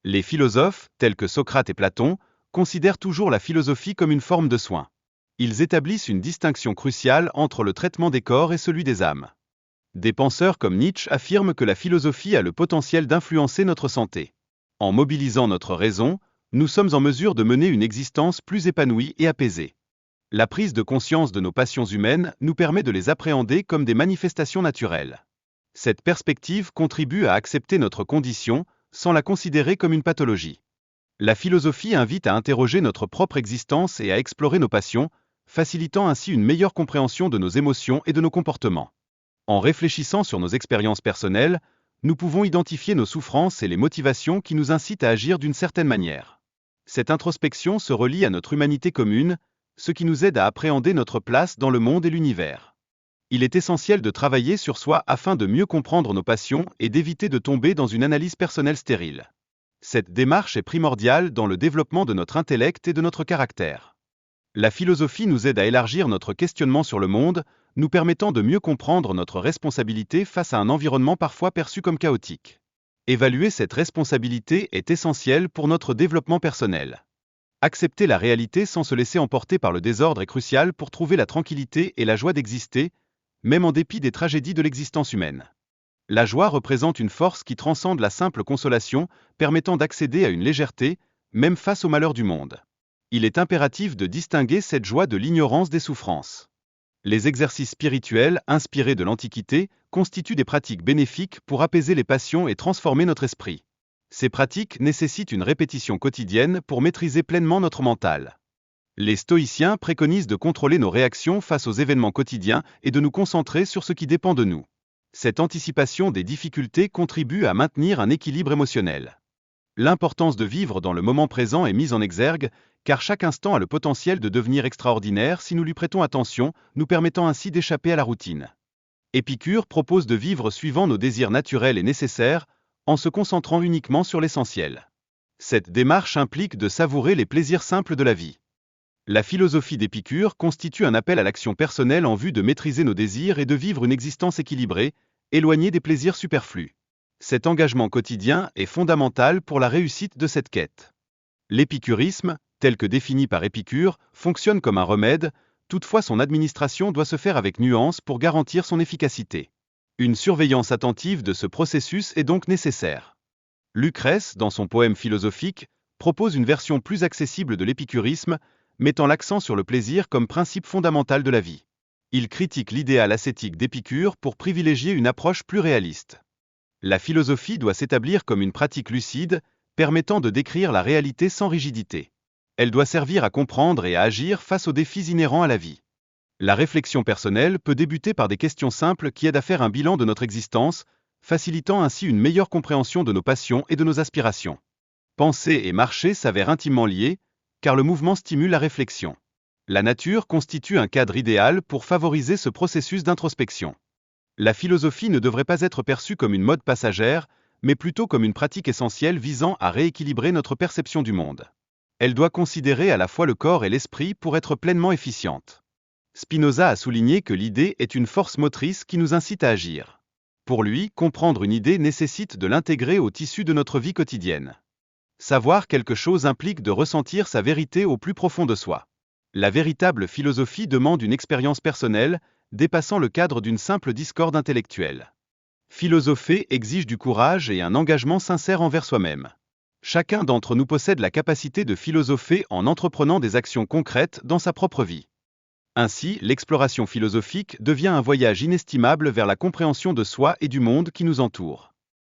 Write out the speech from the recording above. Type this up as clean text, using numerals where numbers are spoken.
Les philosophes, tels que Socrate et Platon, considèrent toujours la philosophie comme une forme de soin. Ils établissent une distinction cruciale entre le traitement des corps et celui des âmes. Des penseurs comme Nietzsche affirment que la philosophie a le potentiel d'influencer notre santé. En mobilisant notre raison, nous sommes en mesure de mener une existence plus épanouie et apaisée. La prise de conscience de nos passions humaines nous permet de les appréhender comme des manifestations naturelles. Cette perspective contribue à accepter notre condition sans la considérer comme une pathologie. La philosophie invite à interroger notre propre existence et à explorer nos passions, facilitant ainsi une meilleure compréhension de nos émotions et de nos comportements. En réfléchissant sur nos expériences personnelles, nous pouvons identifier nos souffrances et les motivations qui nous incitent à agir d'une certaine manière. Cette introspection se relie à notre humanité commune, ce qui nous aide à appréhender notre place dans le monde et l'univers. Il est essentiel de travailler sur soi afin de mieux comprendre nos passions et d'éviter de tomber dans une analyse personnelle stérile. Cette démarche est primordiale dans le développement de notre intellect et de notre caractère. La philosophie nous aide à élargir notre questionnement sur le monde, nous permettant de mieux comprendre notre responsabilité face à un environnement parfois perçu comme chaotique. Évaluer cette responsabilité est essentiel pour notre développement personnel. Accepter la réalité sans se laisser emporter par le désordre est crucial pour trouver la tranquillité et la joie d'exister, même en dépit des tragédies de l'existence humaine. La joie représente une force qui transcende la simple consolation, permettant d'accéder à une légèreté, même face aux malheurs du monde. Il est impératif de distinguer cette joie de l'ignorance des souffrances. Les exercices spirituels, inspirés de l'Antiquité, constituent des pratiques bénéfiques pour apaiser les passions et transformer notre esprit. Ces pratiques nécessitent une répétition quotidienne pour maîtriser pleinement notre mental. Les stoïciens préconisent de contrôler nos réactions face aux événements quotidiens et de nous concentrer sur ce qui dépend de nous. Cette anticipation des difficultés contribue à maintenir un équilibre émotionnel. L'importance de vivre dans le moment présent est mise en exergue, car chaque instant a le potentiel de devenir extraordinaire si nous lui prêtons attention, nous permettant ainsi d'échapper à la routine. Épicure propose de vivre suivant nos désirs naturels et nécessaires, en se concentrant uniquement sur l'essentiel. Cette démarche implique de savourer les plaisirs simples de la vie. La philosophie d'Épicure constitue un appel à l'action personnelle en vue de maîtriser nos désirs et de vivre une existence équilibrée, éloignée des plaisirs superflus. Cet engagement quotidien est fondamental pour la réussite de cette quête. L'épicurisme, tel que défini par Épicure, fonctionne comme un remède, toutefois son administration doit se faire avec nuance pour garantir son efficacité. Une surveillance attentive de ce processus est donc nécessaire. Lucrèce, dans son poème philosophique, propose une version plus accessible de l'épicurisme, mettant l'accent sur le plaisir comme principe fondamental de la vie. Il critique l'idéal ascétique d'Épicure pour privilégier une approche plus réaliste. La philosophie doit s'établir comme une pratique lucide, permettant de décrire la réalité sans rigidité. Elle doit servir à comprendre et à agir face aux défis inhérents à la vie. La réflexion personnelle peut débuter par des questions simples qui aident à faire un bilan de notre existence, facilitant ainsi une meilleure compréhension de nos passions et de nos aspirations. Penser et marcher s'avèrent intimement liés, car le mouvement stimule la réflexion. La nature constitue un cadre idéal pour favoriser ce processus d'introspection. La philosophie ne devrait pas être perçue comme une mode passagère, mais plutôt comme une pratique essentielle visant à rééquilibrer notre perception du monde. Elle doit considérer à la fois le corps et l'esprit pour être pleinement efficiente. Spinoza a souligné que l'idée est une force motrice qui nous incite à agir. Pour lui, comprendre une idée nécessite de l'intégrer au tissu de notre vie quotidienne. Savoir quelque chose implique de ressentir sa vérité au plus profond de soi. La véritable philosophie demande une expérience personnelle, dépassant le cadre d'une simple discorde intellectuelle. Philosopher exige du courage et un engagement sincère envers soi-même. Chacun d'entre nous possède la capacité de philosopher en entreprenant des actions concrètes dans sa propre vie. Ainsi, l'exploration philosophique devient un voyage inestimable vers la compréhension de soi et du monde qui nous entoure.